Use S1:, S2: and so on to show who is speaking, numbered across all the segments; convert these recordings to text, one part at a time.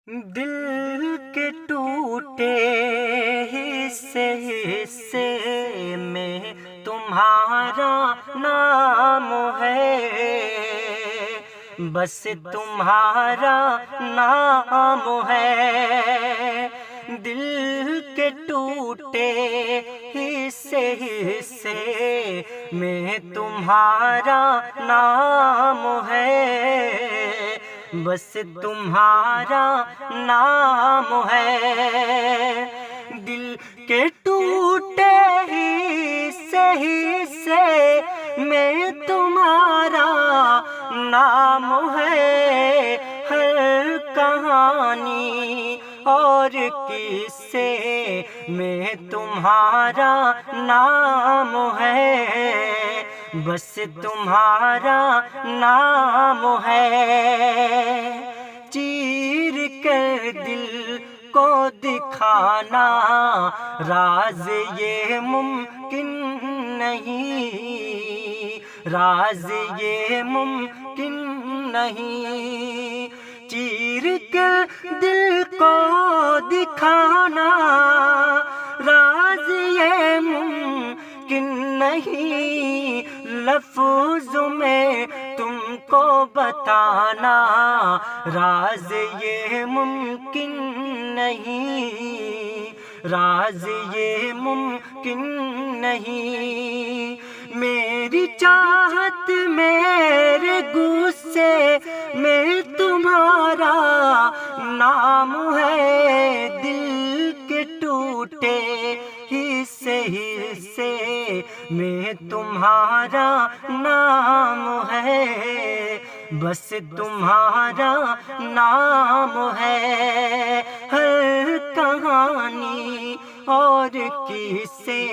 S1: دل کے ٹوٹے حصے حصے میں تمہارا نام ہے، بس تمہارا نام ہے۔ دل کے ٹوٹے حصے حصے میں تمہارا نام ہے، بس تمہارا نام ہے۔ دل کے ٹوٹے حصے حصے میں تمہارا نام ہے۔ ہر کہانی اور قصے میں تمہارا نام ہے، بس تمہارا نام ہے۔ چیر کر دل کو دکھانا راز یہ ممکن نہیں، راز یہ ممکن نہیں۔ چیر کر دل کو دکھانا راز یہ ممکن نہیں، لفظ میں تم کو بتانا راز یہ ممکن نہیں، راز یہ ممکن نہیں۔ میری چاہت میرے غصے میں تمہارا نام ہے، دل کے ٹوٹے حصے حصے میں تمہارا نام ہے، بس تمہارا نام ہے۔ ہر کہانی اور قصے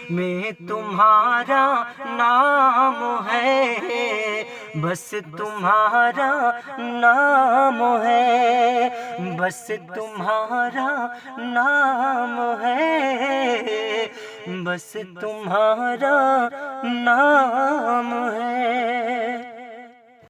S1: میں تمہارا نام ہے، بس تمہارا نام ہے، بس تمہارا نام ہے، بس تمہارا نام ہے۔